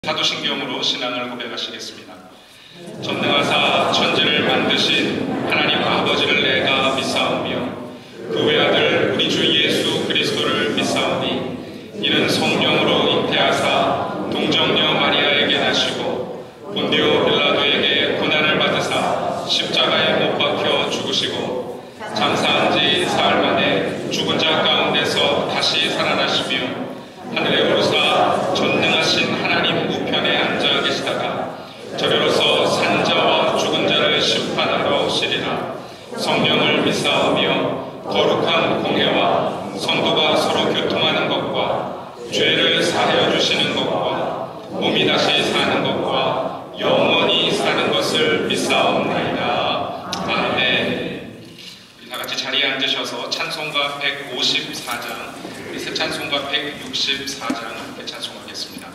사도신경으로 신앙을 고백하시겠습니다. 전능하사 천지를 만드신 하나님 아버지를 내가 믿사오며 그 외아들 우리 주 예수 그리스도를 믿사오니 이는 성령으로 잉태하사 동정녀 마리아에게 나시고 본디오 빌라도에게 고난을 받으사 십자가에 못 박혀 죽으시고 장사한 지 사흘 만에 죽은 자 가운데서 다시 살아나시며 하늘에 오르사 전능하신 하나님 우편에 앉아 계시다가 저리로서 산자와 죽은 자를 심판하러 오시리라. 성령을 믿사오며 거룩한 공회와 성도가 서로 교통하는 것과 죄를 사하여 주시는 것과 몸이 다시 사는 것과 영원히 사는 것을 믿사옵나이다. 아멘. 우리 다 같이 자리에 앉으셔서 찬송가 154장 우리 새 찬송가 164장 함께 찬송하겠습니다.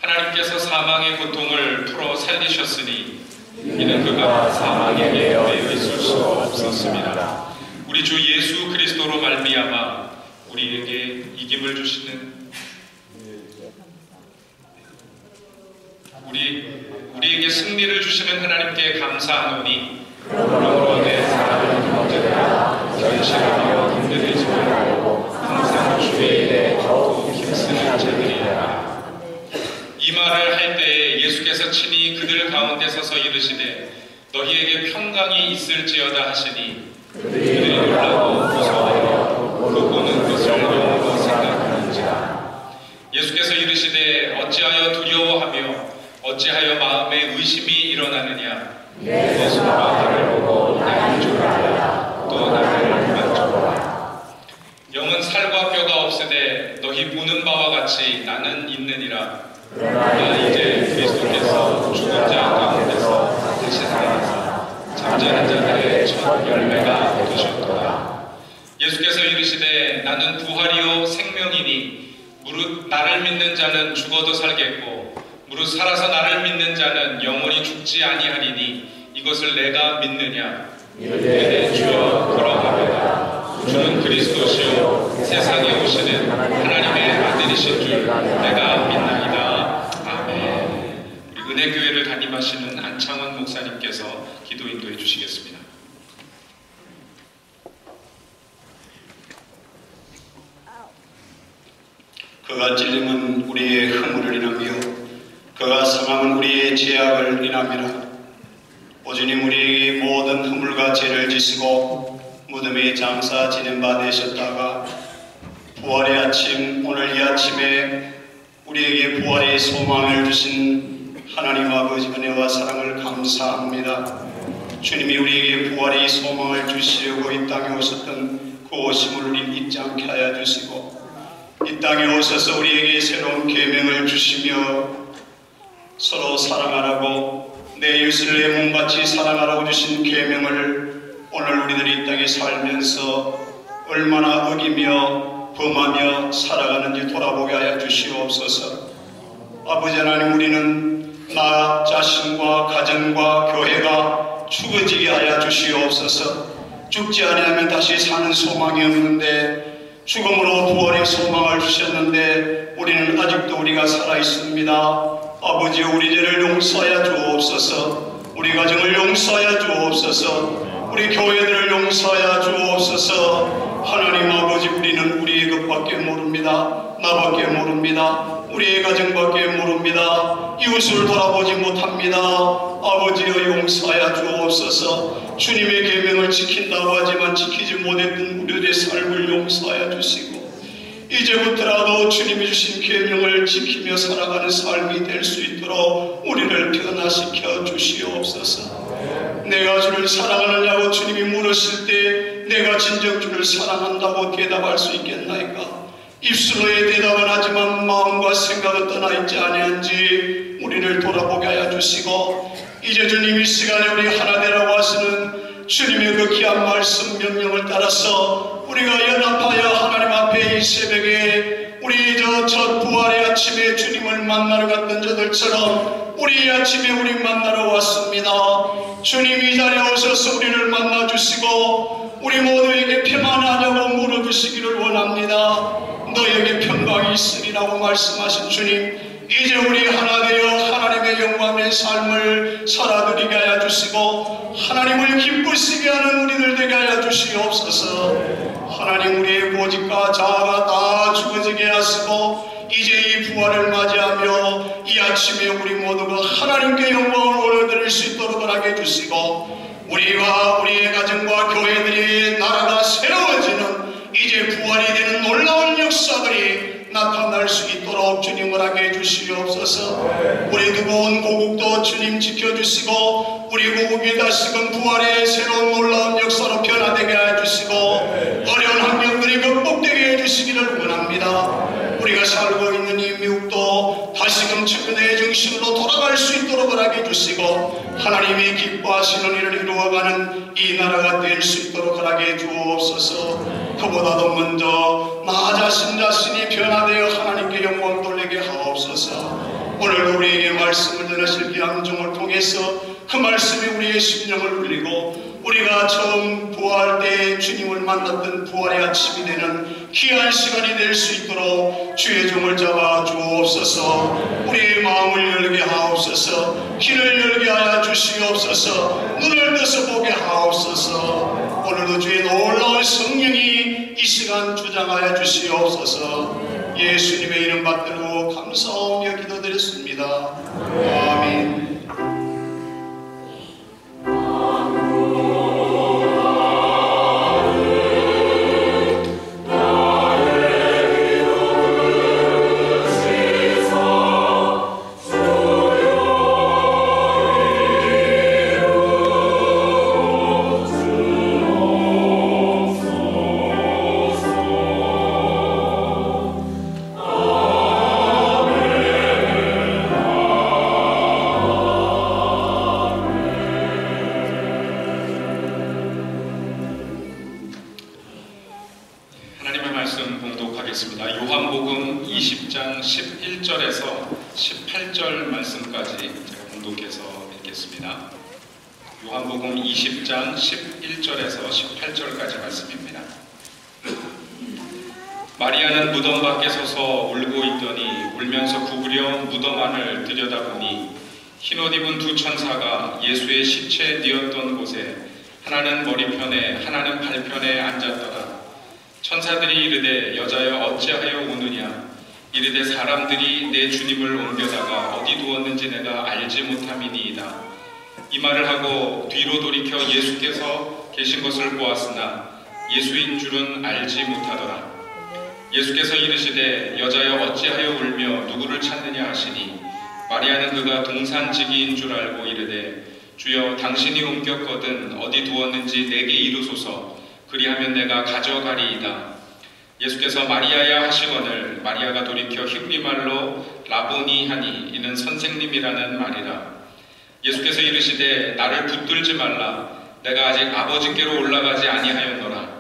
하나님께서 사망의 고통을 풀어 살리셨으니 이는 그가 사망에 매여 있을 수 없었습니다. 우리 주 예수 그리스도로 말미암아 우리에게 이김을 주시는 우리에게 승리를 주시는 하나님께 감사하노니 그러므로 내 사랑하는 형제들아, 절실하며 힘들이지 말고 항상 주의 일에 더욱 힘쓰는 자들이 되라. 이 말을 할 때에 예수께서 친히 그들 가운데 서서 이르시되 너희에게 평강이 있을지어다 하시니 그들이 놀라고 무서워하여 그 보는 것을 영으로 생각하는지라. 예수께서 이르시되 어찌하여 두려워하며 어찌하여 마음에 의심이 일어나느냐. 예수가 나를 보고 나인 줄 알라. 또 나를 만져보라. 영은 살과 뼈가 없으되 너희 보는 바와 같이 나는 있느니라. 그러나 이제 그리스도께서 죽은 자 가운데서 다시 살아나사 잠자는 자들의 첫 열매가 되셨도다. 예수께서 이르시되 나는 부활이요 생명이니 무릇 나를 믿는 자는 죽어도 살겠고 무릇 살아서 나를 믿는 자는 영원히 죽지 아니하리니 이것을 내가 믿느냐. 이르되 주여 그러하리이다. 주는 그리스도시요 세상에 오시는 하나님의 아들이신 줄 내가 믿나이다. 아멘. 우리 은혜교회를 담임하시는 안창원 목사님께서 기도 인도해 주시겠습니다. 그가 찔림은 우리의 허물을 인하며 그가 상함은 우리의 죄악을 인함이라. 오주님 우리에게 모든 허물과 죄를 지시고 무덤에 장사 지낸 바 되셨다가 부활의 아침, 오늘 이 아침에 우리에게 부활의 소망을 주신 하나님 아버지 은혜와 사랑을 감사합니다. 주님이 우리에게 부활의 소망을 주시려고 이 땅에 오셨던 그 오심을 우리 잊지 않게 하여 주시고 이 땅에 오셔서 우리에게 새로운 계명을 주시며 서로 사랑하라고 내 이웃을 내 몸같이 사랑하라고 주신 계명을 오늘 우리들이 이 땅에 살면서 얼마나 어기며 범하며 살아가는지 돌아보게 하여 주시옵소서. 아버지 하나님, 우리는 나 자신과 가정과 교회가 죽어지게 하여 주시옵소서. 죽지 아니하면 다시 사는 소망이 없는데 죽음으로 부활의 소망을 주셨는데 우리는 아직도 우리가 살아있습니다. 아버지, 우리 죄를 용서하여 주옵소서. 우리 가정을 용서하여 주옵소서. 우리 교회들을 용서하여 주옵소서. 하나님 아버지, 우리는 우리의 것밖에 모릅니다. 나밖에 모릅니다. 우리의 가정밖에 모릅니다. 이웃을 돌아보지 못합니다. 아버지여, 용서하여 주옵소서. 주님의 계명을 지킨다고 하지만 지키지 못했던 우리들의 삶을 용서하여 주시고 이제부터라도 주님이 주신 계명을 지키며 살아가는 삶이 될 수 있도록 우리를 변화시켜 주시옵소서. 내가 주를 사랑하느냐고 주님이 물으실 때 내가 진정 주를 사랑한다고 대답할 수 있겠나이까? 입술로의 대답은 하지만 마음과 생각은 떠나 있지 아니한지 우리를 돌아보게 하여 주시고 이제 주님 이 시간에 우리 하나 되라고 하시는 주님의 그 귀한 말씀 명령을 따라서 우리가 연합하여 하나님 앞에 이 새벽에 우리 첫 부활의 아침에 주님을 만나러 갔던 저들처럼 우리 이 아침에 우리 만나러 왔습니다. 주님 이 자리에 오셔서 우리를 만나주시고 우리 모두에게 평안하냐고 물어주시기를 원합니다. 너에게 평강이 있으리라고 말씀하신 주님, 이제 우리 하나 되어 하나님의 영광의 삶을 살아드리게 하여 주시고 하나님을 기쁘시게 하는 우리들 되게 하여 주시옵소서. 하나님, 우리의 고집과 자아가 다 죽어지게 하시고 이제 이 부활을 맞이하며 이 아침에 우리 모두가 하나님께 영광을 올려드릴 수 있도록 하게 해주시고 우리와 우리의 가정과 교회들이 나라가 세워지는 이제 부활이 되는 놀라운 역사들이 나타날 수 있도록 주님을 하게 해주시옵소서. 우리 두고 고국도 주님 지켜주시고 우리 고국이 다시금 부활의 새로운 놀라운 역사로 변화되게 해주시고 어려운 환경들이 극복되게 해주시기를 원합니다. 우리가 살고 있는 이 미국도 다시금 천년의 정신으로 돌아갈 수 있도록 하게 해주시고 하나님이 기뻐하시는 일을 이루어가는 이 나라가 될 수 있도록 하게 해주옵소서. 그보다도 먼저 나 자신이 변화되어 하나님께 영광 돌리게 하옵소서. 오늘도 우리에게 말씀을 전하실 기암종을 통해서 그 말씀이 우리의 심령을 울리고 우리가 처음 부활 때 만에 주님을 만났던 부활의 아침이 되는 귀한 시간이 될 수 있도록 주의 종을 잡아 주옵소서. 우리의 마음을 열게 하옵소서. 귀를 열게 하여 주시옵소서. 눈을 떠서 보게 하옵소서. 오늘도 주의 놀라운 성령이 이 시간 주장하여 주시옵소서. 예수님의 이름 받들고 감사하며 기도드렸습니다. 아멘. 요한복음 20장 11절에서 18절 말씀까지 제가 봉독해서 읽겠습니다. 요한복음 20장 11절에서 18절까지 말씀입니다. 마리아는 무덤 밖에 서서 울고 있더니 울면서 구부려 무덤 안을 들여다보니 흰옷 입은 두 천사가 예수의 시체 뉘었던 곳에 하나는 머리편에 하나는 발편에 앉았더라. 천사들이 이르되 여자여 어찌하여 우느냐. 이르되 사람들이 내 주님을 옮겨다가 어디 두었는지 내가 알지 못함이니이다. 이 말을 하고 뒤로 돌이켜 예수께서 계신 것을 보았으나 예수인 줄은 알지 못하더라. 예수께서 이르시되 여자여 어찌하여 울며 누구를 찾느냐 하시니 마리아는 그가 동산지기인 줄 알고 이르되 주여 당신이 옮겼거든 어디 두었는지 내게 이르소서. 그리하면 내가 가져가리이다. 예수께서 마리아야 하시거늘 마리아가 돌이켜 히브리 말로 라보니 하니 이는 선생님이라는 말이라. 예수께서 이르시되 나를 붙들지 말라. 내가 아직 아버지께로 올라가지 아니하였노라.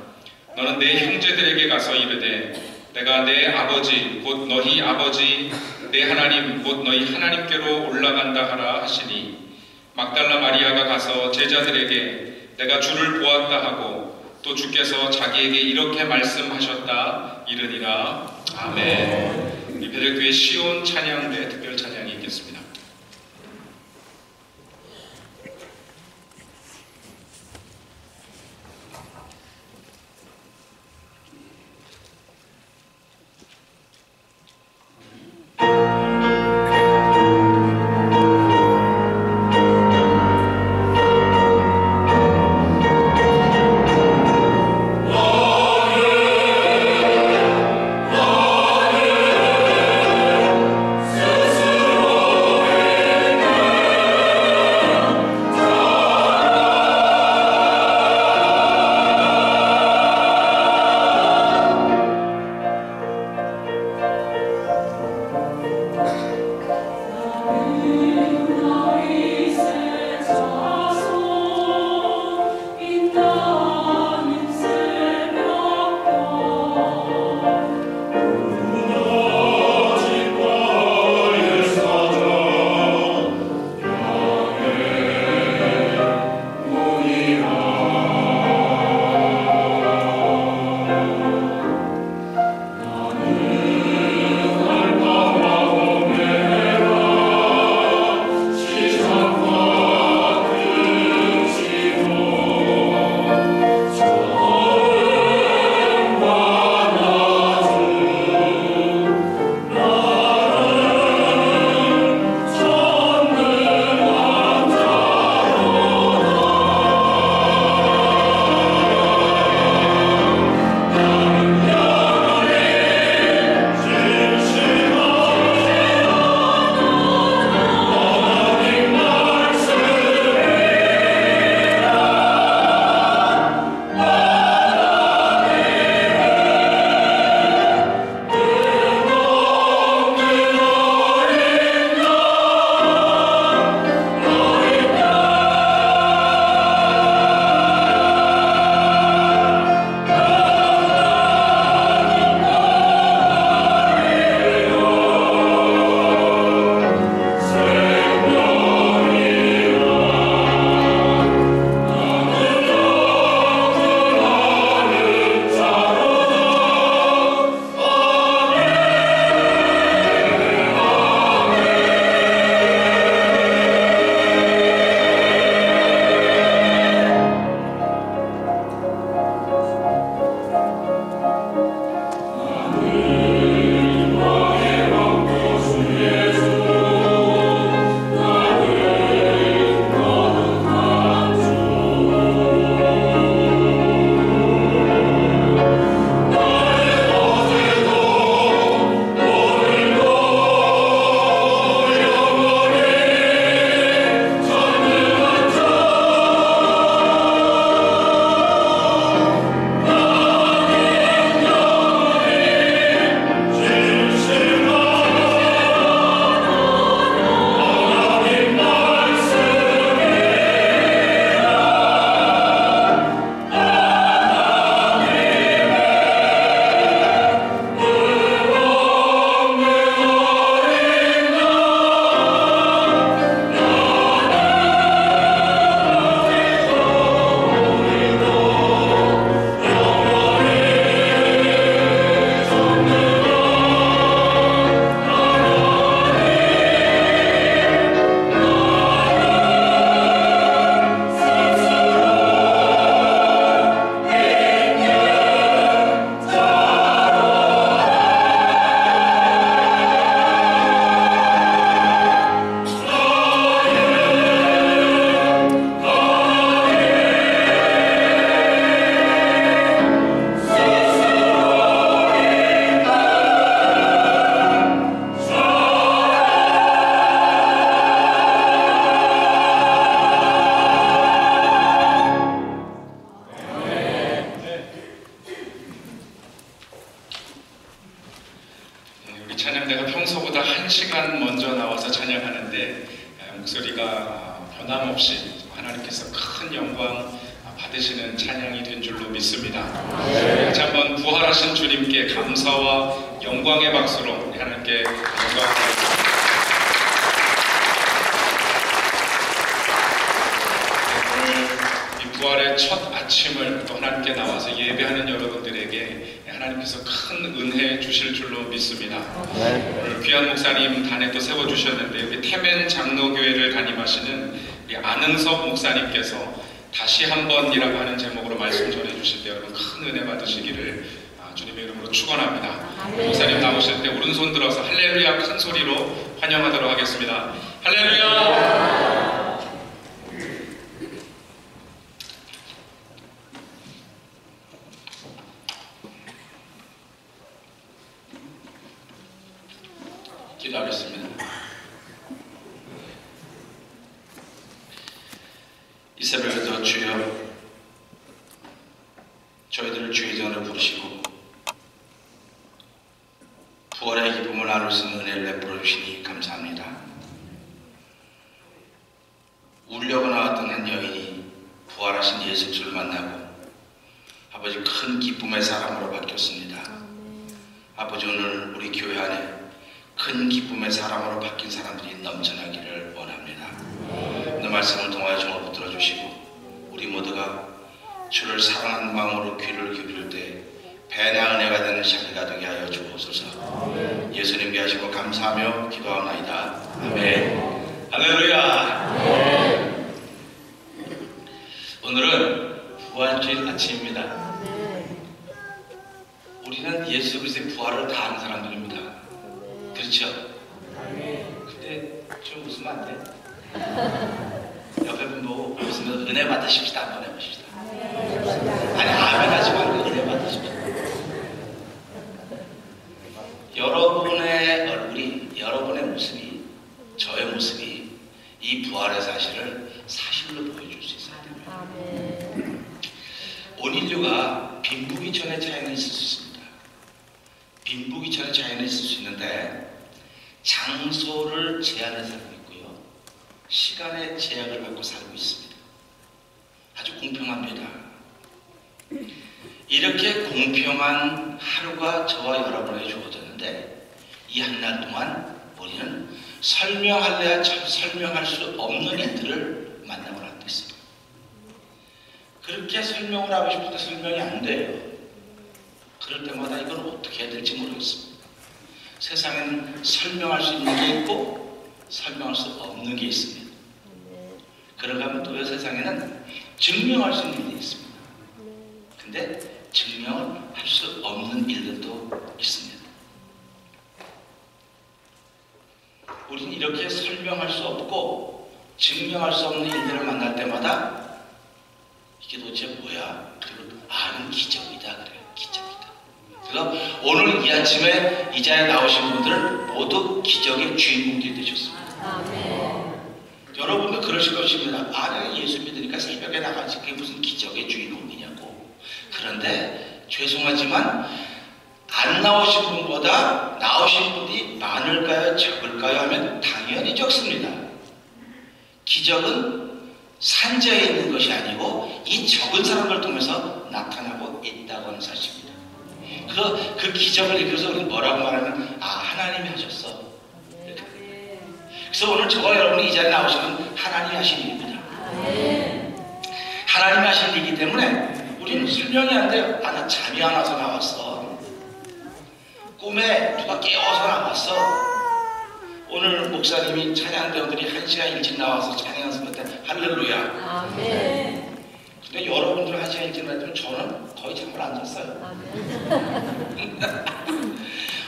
너는 내 형제들에게 가서 이르되 내가 내 아버지 곧 너희 아버지 내 하나님 곧 너희 하나님께로 올라간다 하라 하시니 막달라 마리아가 가서 제자들에게 내가 주를 보았다 하고 또 주께서 자기에게 이렇게 말씀하셨다 이르니라. 아멘. 우리 배들교회 시온 찬양대 특별 찬양이 있겠습니다. Oh 찬양대가 평소보다 1시간 먼저 나와서 찬양하는데 목소리가 변함없이 하나님께서 큰 영광 받으시는 찬양이 된 줄로 믿습니다. 다시 한번 부활하신 주님께 감사와 영광의 박수로 하나님께 영광을 부활의 첫 아침을 또 하나님께 나와서 예배하는 여러분들에게 하나님께서 큰 은혜 주실 줄로 믿습니다. 오늘 귀한 목사님 단에 또 세워주셨는데 여기 태멘 장로교회를 담임하시는 우리 안흥섭 목사님께서 다시 한번이라고 하는 제목으로 말씀 전해주실 때 여러분 큰 은혜 받으시기를 주님의 이름으로 축원합니다. 목사님 나오실 때 오른손 들어서 할렐루야 큰 소리로 환영하도록 하겠습니다. 할렐루야! 기도하겠습니다. 이 새벽에도 주여 저희들을 주의 전에 부르시고 부활의 기쁨을 나눌 수 있는 은혜를 베풀어 주시니 감사합니다. 울려고 나왔던 한 여인이 부활하신 예수 그리스도를 만나고 아버지 큰 기쁨의 사람으로 바뀌었습니다. 아버지 오늘 우리 교회 안에 큰 기쁨의 사람으로 바뀐 사람들이 넘쳐나기를 원합니다. 오늘 말씀을 통하여 종을 붙들어 주시고 우리 모두가 주를 사랑하는 마음으로 귀를 기울일 때 배나 은혜가 되는 시간이 되게 하여 주옵소서. 예수님 위하시고 감사하며 기도하옵나이다. 아멘. 할렐루야. 오늘은 부활주일 아침입니다. 우리는 예수 그리스도의 부활을 다 아는 사람들입니다. 그렇죠? 근데 좀 웃으면 안 돼? 옆에 분 보고 웃으면 은혜 받으십시다. 한번 해보십시다. 아니 아멘 하지 말고 은혜 받으십시다. 여러분의 얼굴이, 여러분의 모습이, 저의 모습이 이 부활의 사실을 사실로 보여줄 수 있어야 됩니다. 온 인류가 빈부귀천의 차이는 있을 수 있습니다. 빈부귀천의 차이는 있을 수 있는데 장소를 제한해 살고 있고요, 시간의 제약을 갖고 살고 있습니다. 아주 공평합니다. 이렇게 공평한 하루가 저와 여러분에게 주어졌는데 이 한 날 동안 우리는 설명할래야 설명할 수 없는 일들을 만나고 하고 있습니다. 그렇게 설명을 하고 싶은데 설명이 안 돼요. 그럴 때마다 이걸 어떻게 해야 될지 모르겠습니다. 세상에는 설명할 수 있는 게 있고 설명할 수 없는 게 있습니다. 그런가 하면 또 세상에는 증명할 수 있는 일이 있습니다. 근데 증명을 할 수 없는 일들도 있습니다. 우리는 이렇게 설명할 수 없고 증명할 수 없는 일들을 만날 때마다 이게 도대체 뭐야? 그리고 이건 기적이다 그래요. 기적이다. 그래서 오늘 이 아침에 이 자리에 나오신 분들은 모두 기적의 주인공들이 되셨습니다. 여러분도 그러실 것입니다. 내가 예수 믿으니까 새벽에 나가지 그게 무슨 기적의 주인공이냐고. 그런데 죄송하지만 안 나오신 분보다 나오신 분이 많을까요? 적을까요? 하면 당연히 적습니다. 기적은 산자에 있는 것이 아니고 이 적은 사람을 통해서 나타나고 있다고 하는 사실입니다. 그래서 그 기적을 읽어서 우리 뭐라고 말하면 하나님이 하셨어. 그래서 오늘 저와 여러분이 이 자리에 나오시는 하나님이 하신 일입니다. 하나님이 하신 일이기 때문에 우리는 설명이 안 돼요. 나 잠이 안 와서 나왔어. 꿈에 누가 깨워서 나왔어. 오늘 목사님이 찬양대원들이 1시간 일찍 나와서 찬양했을 때 할렐루야. 근데 여러분들 1시간 일찍 나왔지만 저는 거의 잠을 안 잤어요.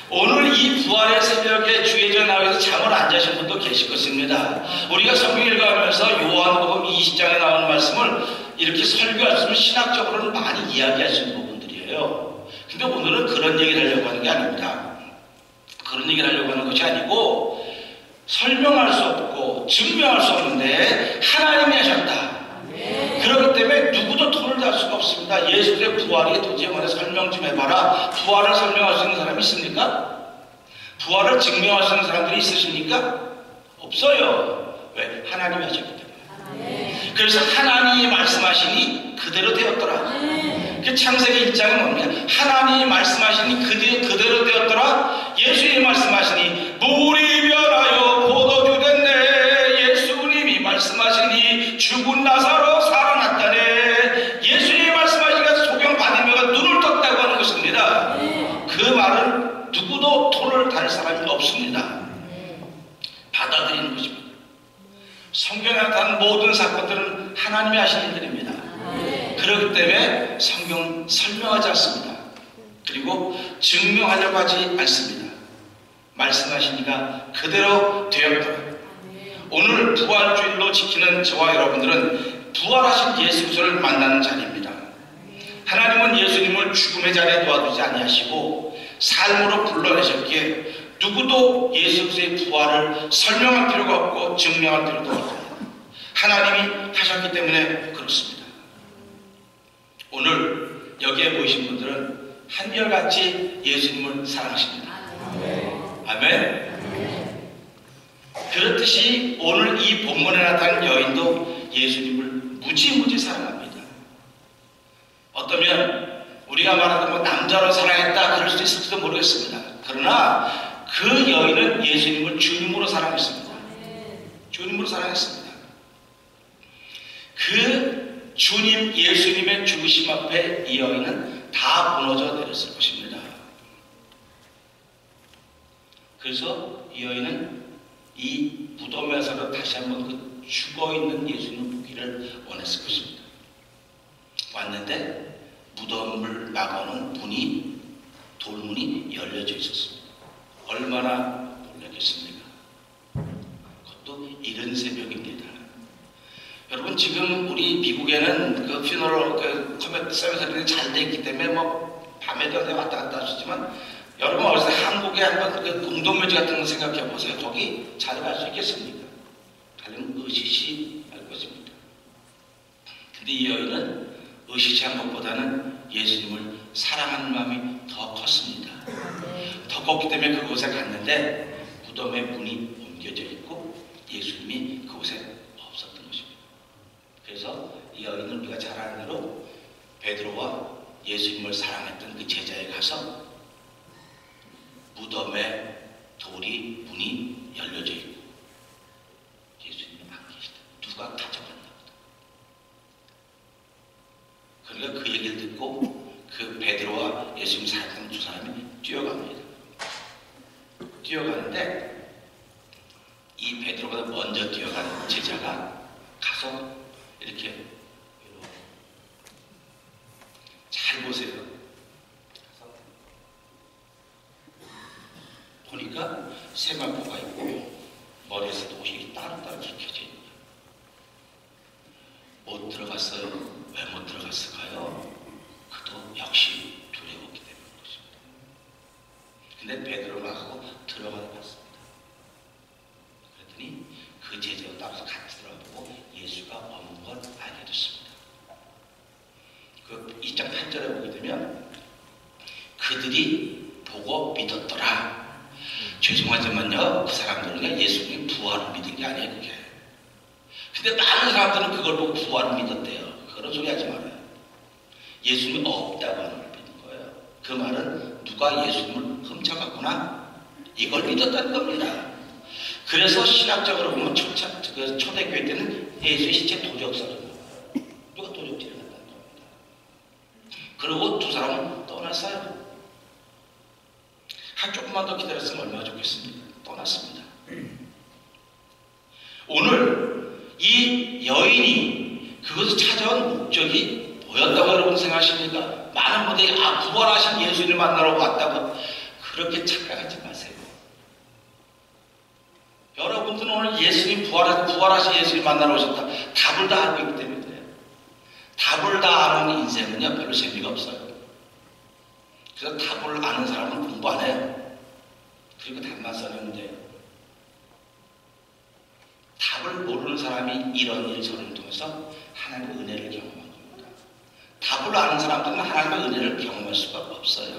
오늘 이 부활의 새벽에 주의자 나와서 잠을 안 자신 분도 계실 것입니다. 우리가 성경 읽어가면서 요한복음 20장에 나오는 말씀을 이렇게 설교할 수 있으면 신학적으로는 많이 이야기하시는 부분들이에요. 근데 오늘은 그런 얘기를 하려고 하는 게 아닙니다. 그런 얘기를 하려고 하는 것이 아니고 설명할 수 없고 증명할 수 없는데 하나님이 하셨다. 그렇기 때문에 누구도 토를 달 수가 없습니다. 예수의 부활이 도대체 뭐냐 설명 좀 해봐라. 부활을 설명할 수 있는 사람이 있습니까? 부활을 증명할 수 있는 사람들이 있으십니까? 없어요. 왜? 하나님이 하셨기 때문에. 그래서 하나님이 말씀하시니 그대로 되었더라. 그 창세기 1장은 뭡니까? 하나님이 말씀하시니 그대로 되었더라. 예수님이 말씀하시니 물이 변하여 포도주 됐네. 예수님이 말씀하시니 죽은 나사로 살아났다네. 예수님이 말씀하시니까 소경바디메가 눈을 떴다고 하는 것입니다. 그 말은 누구도 토를 달 사람이 없습니다. 받아들이는 것입니다. 성경에 나타난 모든 사건들은 하나님이 하신 일들입니다. 그렇기 때문에 성경은 설명하지 않습니다. 그리고 증명하려고 하지 않습니다. 말씀하시니까 그대로 되었다. 오늘 부활주일로 지키는 저와 여러분들은 부활하신 예수 그리스도를 만나는 자리입니다. 하나님은 예수님을 죽음의 자리에 놓아두지 아니하시고 삶으로 불러내셨기에 누구도 예수 그리스도의 부활을 설명할 필요가 없고 증명할 필요도 없습니다. 하나님이 하셨기 때문에 그렇습니다. 오늘 여기에 모이신 분들은 한결같이 예수님을 사랑하십니다. 아멘. 그렇듯이 오늘 이 본문에 나타난 여인도 예수님을 무지무지 사랑합니다. 어떠면 우리가 말하는 뭐 남자로 사랑했다 그럴 수도 있을지도 모르겠습니다. 그러나 그 여인은 예수님을 주님으로 사랑했습니다. 주님으로 사랑했습니다. 그 주님 예수님의 죽으심 앞에 이 여인은 다 무너져 내렸을 것입니다. 그래서 이 여인은 이 무덤에서 다시 한번 그 죽어있는 예수님을 보기를 원했을 것입니다. 왔는데 무덤을 막아놓은 문이, 돌문이 열려져 있었습니다. 얼마나 놀라겠습니까? 그것도 이른 새벽입니다. 여러분, 지금 우리 미국에는 그 퓨너럴 그 커뮤니티 서비스들이 잘 돼 있기 때문에 뭐 밤에도 왔다 갔다 하시지만, 여러분 어디서 한국에 한번 그 공동묘지 같은 거 생각해 보세요. 거기 잘 갈 수 있겠습니까? 가려면 의시시 할 것입니다. 근데 이 여인은 의시시한 것보다는 예수님을 사랑하는 마음이 더 컸습니다. 더 컸기 때문에 그곳에 갔는데 무덤의 문이 옮겨져 있고 예수님이 그곳에 없었던 것입니다. 그래서 이 여인은 우리가 잘 아는 대로 베드로와 예수님을 사랑했던 그 제자에 가서 무덤에 돌이 문이 열려져 있고 예수님이 안 계시다. 누가 가져갔나 보다. 그러니까 그 얘기를 듣고 그 베드로와 예수님 사랑했던 두 사람이 뛰어갑니다. 뛰어가는데 이 베드로보다 먼저 뛰어간 제자가 가서 이렇게 잘 보세요. 보니까 세마포가 있고 머리에서도 옷이 따로따로 켜져 있는 거예요. 못 들어갔어요. 왜 못 들어갔을까요? 그도 역시 두려웠기 때문인 것입니다. 근데 베드로가 하고 들어가 봤습니다. 그랬더니 그 제자가 따라서 같이 들어가보고 예수가 없는 걸 알게 됐습니다. 그 2장 8절에 보게 되면 그들이 보고 믿었더라. 죄송하지만요, 그 사람들은 예수님이 부활을 믿은 게 아니에요, 그게. 근데 많은 사람들은 그걸 보고 부활을 믿었대요. 그런 소리 하지 말아요. 예수님이 없다고 하는 걸 믿는 거예요. 그 말은 누가 예수님을 훔쳐갔구나, 이걸 믿었다는 겁니다. 그래서 신학적으로 보면 초대교회 때는 예수의 시체 도저히 없어졌는 거예요. 누가 도적질을 했다는 겁니다. 그리고 두 사람은 떠났어요. 한 조금만 더 기다렸으면 얼마나 좋겠습니까? 떠났습니다. 오늘 이 여인이 그것을 찾아온 목적이 뭐였다고 여러분 생각하십니까? 많은 분들이 부활하신 예수님을 만나러 왔다고 그렇게 착각하지 마세요. 여러분들은 오늘 예수님 부활하신 예수님 만나러 오셨다. 답을 다 알고 있기 때문에 그래요. 답을 다 아는 인생은요 별로 재미가 없어요. 그래서 답을 아는 사람은 공부 안 해요. 그리고 답만 써내면 돼요. 답을 모르는 사람이 이런 일서를 통해서 하나님의 은혜를 경험한 겁니다. 답을 아는 사람들은 하나님의 은혜를 경험할 수가 없어요.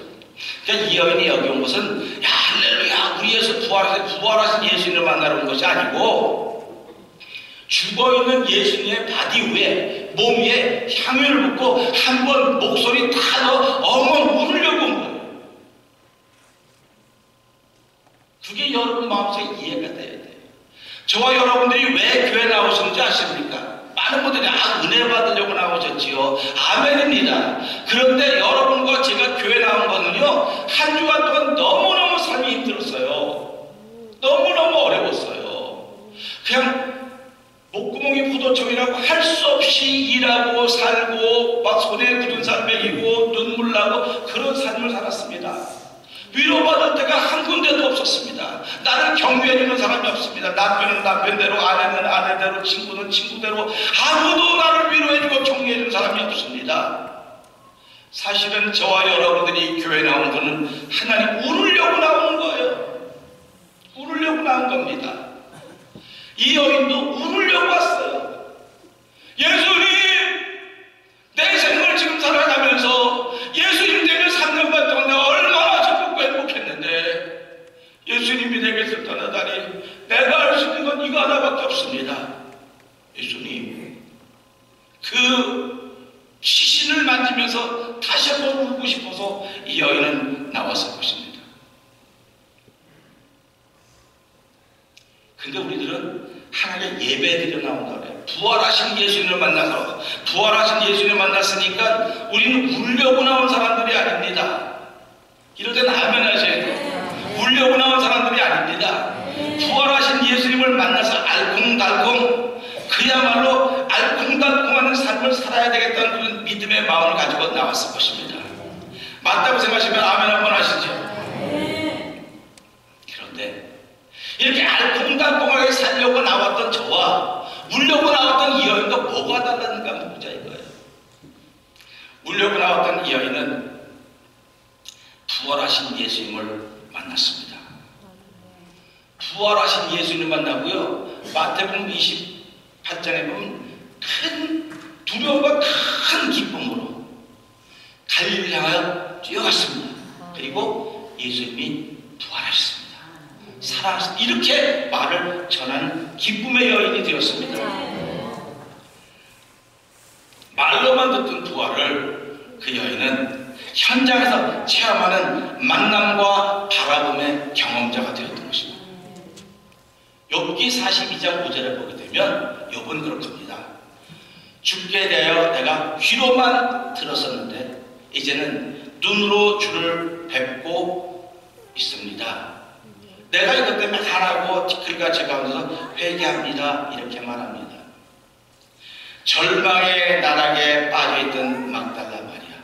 그러니까 이 여인이 여기 온 것은 야 할렐루야 우리 예수 부활하신 예수님을 만나러 온 것이 아니고 죽어있는 예수님의 바디 위에 몸 위에 향유를 붓고 한번 목소리 다 넣어 엉엉 울으려고 온 거예요. 그게 여러분 마음속에 이해가 돼야 돼요. 저와 여러분들이 왜 교회 나오시는지 아십니까? 많은 분들이 은혜 받으려고 나오셨지요. 아멘입니다. 그런데 여러분과 제가 교회 나온 거는요, 한 주간 동안 너무너무 삶이 힘들었어요. 너무너무 어려웠어요. 그냥 목구멍이 포도청이라고 할 수 없이 일하고 살고 막 손에 굳은 살 먹이고 눈물 나고 그런 삶을 살았습니다. 위로받을 때가 한 군데도 없었습니다. 나를 격려해주는 사람이 없습니다. 남편은 남편대로, 아내는 아내대로, 친구는 친구대로 아무도 나를 위로해주고 격려해주는 사람이 없습니다. 사실은 저와 여러분들이 교회 나온 거는 하나님 울으려고 나오는 거예요. 울으려고 나온 겁니다. 이 여인도 울으려고 왔어요. 예수님, 내 생을 지금 살아가면서 예수님 때문에 3년 반 동안 내가 얼마나 즐겁고 행복했는데 예수님이 내게서 떠나다니 내가 할 수 있는 건 이거 하나밖에 없습니다. 예수님, 그 시신을 만지면서 다시 한번 울고 싶어서 이 여인은 나왔을 것입니다. 근데 우리들은 하나님의 예배드려 나온다 그래요. 부활하신 예수님을 만나서 부활하신 예수님을 만났으니까 우리는 울려고 나온 사람들이 아닙니다. 이럴 때는 아멘 하셔야 돼요. 울려고 나온 사람들이 아닙니다. 부활하신 예수님을 만나서 알콩달콩 그야말로 알콩달콩하는 삶을 살아야 되겠다는 그런 믿음의 마음을 가지고 나왔을 것입니다. 맞다고 생각하시면 아멘 한번 하시죠. 그런데 이렇게 알콩달콩하게 살려고 나왔던 저와 울려고 나왔던 이 여인과 뭐가 달랐는가 보자 이거예요. 울려고 나왔던 이 여인은 부활하신 예수님을 만났습니다. 부활하신 예수님을 만나고요. 마태복음 28장에 보면 큰 두려움과 큰 기쁨으로 갈릴리를 향하여 뛰어갔습니다. 그리고 예수님이 부활하셨습니다. 살아났습니다. 이렇게 말을 전하는 기쁨의 여인이 되었습니다. 말로만 듣던 부활을 그 여인은 현장에서 체험하는 만남과 바라봄의 경험자가 되었던 것입니다. 욥기 42장 5절에 보게 되면 욥은 그렇게 합니다. 주께 대하여 내가 귀로만 들었었는데 이제는 눈으로 주를 뵙고 있습니다. 내가 이것 때문에 하라고 그러니까 제 가운데서 회개합니다. 이렇게 말합니다. 절망의 나락에 빠져있던 막달라 마리아,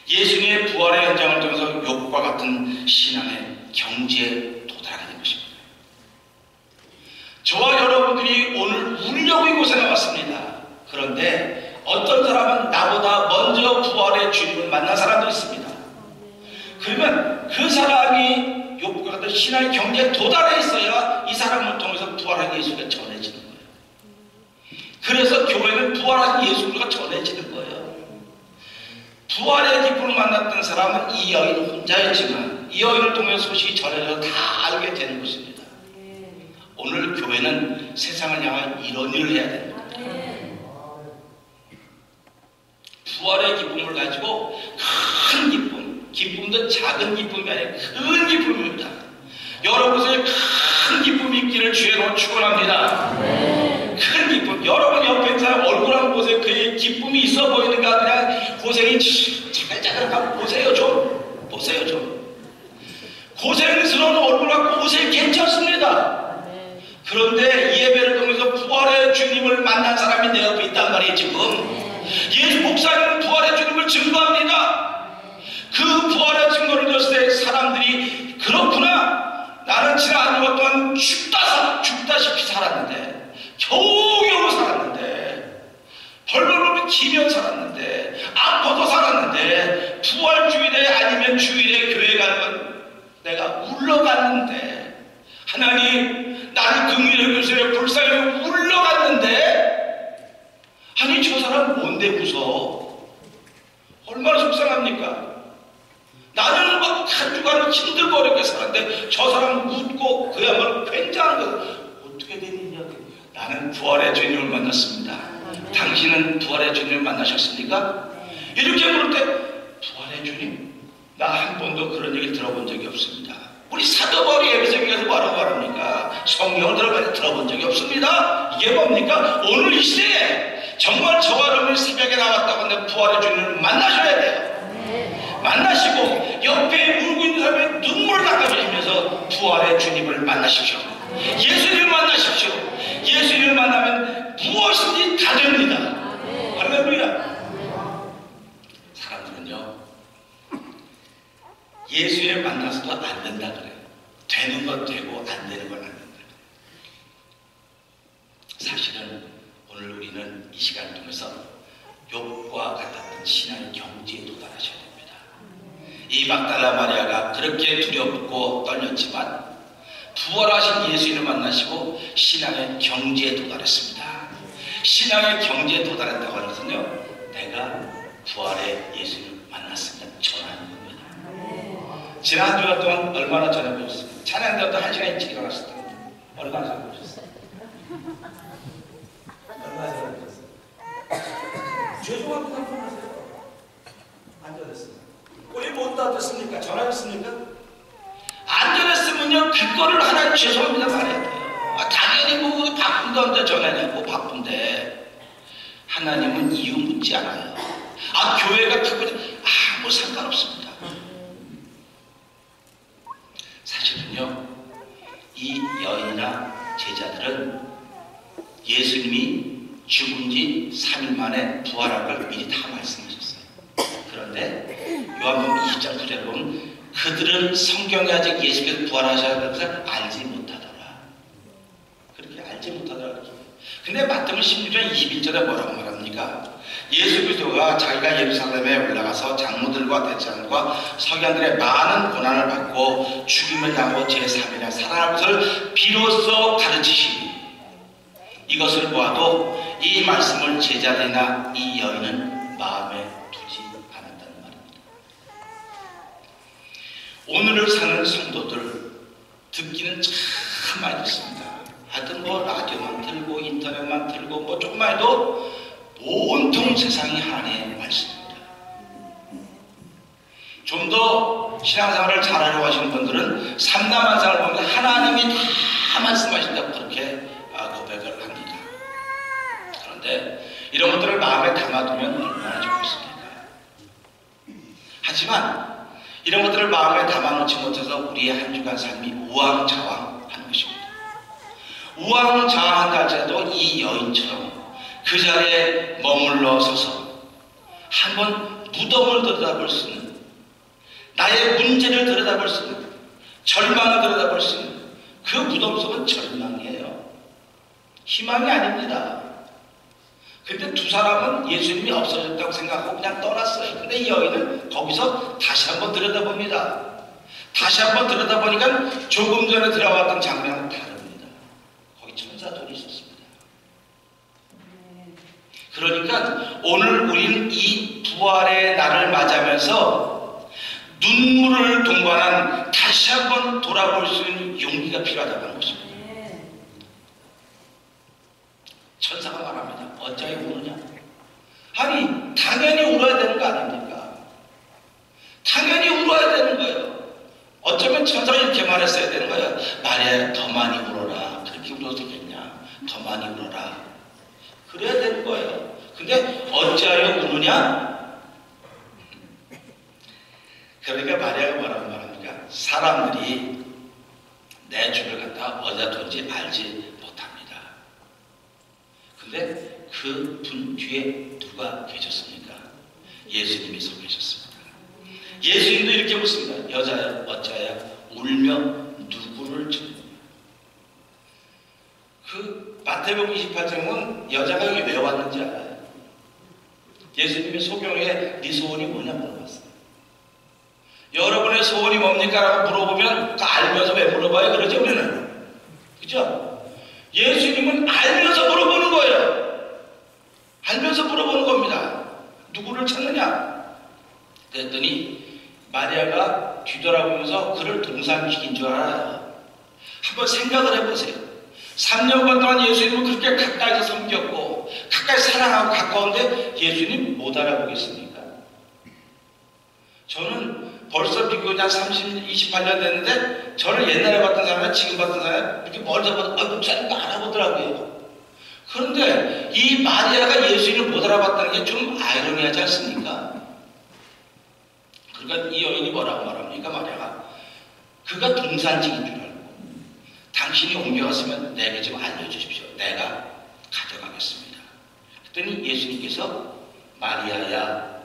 예수님의 부활의 현장을 통해서 욥과 같은 신앙의 경지에 도달하게 된 것입니다. 저와 여러분들이 오늘 울려고 이곳에 나왔습니다. 그런데 어떤 사람은 나보다 먼저 부활의 주님을 만난 사람도 있습니다. 그러면 그 사람이 욥과 같은 신앙의 경지에 도달해 있어야 이 사람을 통해서 부활한 예수가 전해지는 거예요. 그래서 교회는 부활한 예수가 전해지는 거예요. 부활의 기쁨을 만났던 사람은 이 여인 혼자였지만 이 여인을 통해서 소식이 전해져서 다 알게 되는 것입니다. 오늘 교회는 세상을 향한 이런 일을 해야 됩니다. 부활의 기쁨을 가지고 큰 기쁨, 기쁨도 작은 기쁨이 아니라 큰 기쁨입니다. 여러분의 큰 기쁨이 있기를 주의로 축원합니다. 큰 기쁨. 여러분 옆에 있는 사람 얼굴 한번 보세요. 그의 기쁨이 있어 보이는가? 그냥 고생이 자글자글하고 보세요 좀. 보세요 좀. 고생스러운 얼굴 갖고 보세요. 괜찮습니다. 그런데 이 예배를 통해서 부활의 주님을 만난 사람이 내 옆에 있단 말이에요 지금. 예수 목사님은 부활의 주님을 증거합니다. 그 부활의 증거를 줬을 때 사람들이 그렇구나, 나는 지난 한 주간 동안 죽다시피 살았는데, 겨우겨우 살았는데, 벌벌벌 기면 살았는데, 아파도 살았는데, 부활 주일에 아니면 주일에 교회 가는 건 내가 울러갔는데, 하나님 나를 긍휼히 여기세요. 불쌍히 울러갔는데, 아니 저 사람 뭔데 무서워? 얼마나 속상합니까? 나는 막 한 주간 힘들고 어렵게 살았는데 저 사람 웃고 그야말로 굉장한 거. 어떻게 된 일이야? 나는 부활의 주님을 만났습니다. 당신은 부활의 주님을 만나셨습니까? 이렇게 물을 때 부활의 주님? 나 한 번도 그런 얘기를 들어본 적이 없습니다. 우리 사도 바울이 에베소서에서 뭐라고 말합니까? 성경을 들어본 적이 없습니다. 이게 뭡니까? 오늘 이 시대에 정말 저와 여러분이 새벽에 나왔다고 하는데 부활의 주님을 만나셔야 돼요. 만나시고 옆에 울고 있는 사람의 눈물을 닦아주시면서 부활의 주님을 만나십시오. 예수님을 만나십시오. 예수님을 만나면 무엇이든지 다 됩니다. 할렐루야. 사람들은요, 예수님을 만나서도 안 된다 그래요. 되는 건 되고 안 되는 건 안 된다. 사실은 오늘 우리는 이 시간을 통해서 욥과 같았던 신앙의 경지에 도달하셔야 됩니다. 이 막달라 마리아가 그렇게 두렵고 떨렸지만 부활하신 예수님을 만나시고 신앙의 경지에 도달했습니다. 신앙의 경지에 도달했다고 하는 것은요, 내가 부활의 예수님을 만났습니다. 전하는 겁니다. 지난 한 주간 동안 얼마나 전해 보셨어요? 찬양대도 1시간 일찍 일어났을 때 얼마나 전해 보셨어요? 얼마나 전해 보셨어요? 죄송합니다. 안 전했습니다. 우리 모두 다 됐습니까? 전하셨습니까? 안 전했으면요, 그거를 하나님 죄송합니다 말해야 돼요. 당연히 뭐 바쁜데 전하냐고 바쁜데 하나님은 이유 묻지 않아요. 교회가 크고 아무 상관없습니다. 사실은요, 이 여인이나 제자들은 예수님이 죽은 지 3일 만에 부활한 걸 미리 다 말씀하셨어요. 그런데 요한복음 20장 9절에 보면 그들은 성경에 아직 예수께서 부활하셨다는 것을 알지 못하더라. 그렇게 알지 못하더라. 근데 마태복음 16장 21절에 뭐라고 말합니까? 예수 그리스도가 자기가 예루살렘에 올라가서 장로들과 대제사장과 서기관들의 많은 고난을 받고 죽임을 당하고 제3일에 살아날 것을 비로소 가르치시니 이것을 보아도 이 말씀을 제자들이나 이 여인은 마음에 두지 않았다는 말입니다. 오늘을 사는 성도들 듣기는 참 많이 듣습니다. 하여튼 뭐 라디오만 틀고 인터넷만 틀고 뭐 조금만 해도 온통 세상이 하나님의 말씀입니다. 좀 더 신앙생활을 잘하려고 하시는 분들은 삼라만상을 보면 하나님이 다 말씀하신다고 그렇게 고백을 합니다. 그런데 이런 것들을 마음에 담아두면 얼마나 좋겠습니까? 하지만 이런 것들을 마음에 담아놓지 못해서 우리의 한 주간 삶이 우왕좌왕하는 것입니다. 우왕좌왕한다 할지라도 이 여인처럼 그 자리에 머물러 서서 한번 무덤을 들여다볼 수 있는, 나의 문제를 들여다볼 수 있는, 절망을 들여다볼 수 있는 그 무덤 속은 절망이에요. 희망이 아닙니다. 근데 두 사람은 예수님이 없어졌다고 생각하고 그냥 떠났어요. 근데 이 여인은 거기서 다시 한번 들여다봅니다. 다시 한번 들여다보니까 조금 전에 들어왔던 장면은 다릅니다. 거기 천사들이 있었습니다. 그러니까 오늘 우리는 이 부활의 날을 맞이하면서 눈물을 동반한 다시 한번 돌아볼 수 있는 용기가 필요하다고 하는 것입니다. 천사가 말합니다. 어찌하여 우느냐? 아니, 당연히 울어야 되는 거 아닙니까? 당연히 울어야 되는 거예요. 어쩌면 천사가 이렇게 말했어야 되는 거예요. 마리아, 더 많이 울어라. 그렇게 울어도 되겠냐? 더 많이 울어라. 그래야 되는 거예요. 근데 어찌하여 우느냐? 그러니까 마리아가 뭐라고 말합니까? 사람들이 내 주를 갖다 어디다 둔지 알지 못합니다. 근데 그 분 뒤에 누가 계셨습니까? 예수님이 서 계셨습니다. 예수님도 이렇게 묻습니다. 여자야, 어찌하여 울며 누구를 찾느냐? 그 마태복음 28장은 여자가 여기 왜 왔는지 알아요? 예수님이 소경에 네 소원이 뭐냐 물어봤어요. 여러분의 소원이 뭡니까? 라고 물어보면 알면서 왜 물어봐요? 그러죠 우리는. 그죠? 예수님은 알면서 물어보는 거예요. 알면서 물어보는 겁니다. 누구를 찾느냐? 그랬더니 마리아가 뒤돌아보면서 그를 동상시킨 줄 알아요. 한번 생각을 해보세요. 3년간 동안 예수님을 그렇게 가까이서 섬겼고 가까이 사랑하고 가까운데 예수님 못 알아보겠습니까? 저는 벌써 비교가 한 28년 됐는데 저를 옛날에 봤던 사람이나 지금 봤던 사람이 이렇게 멀리서 봐도 목사님 알아보더라고요. 그런데 이 마리아가 예수님을 못 알아봤다는 게 좀 아이러니하지 않습니까? 그러니까 이 여인이 뭐라고 말합니까? 마리아가 그가 동산직인 줄 알고 당신이 옮겨갔으면 내게 좀 알려주십시오. 내가 가져가겠습니다. 그랬더니 예수님께서 마리아야,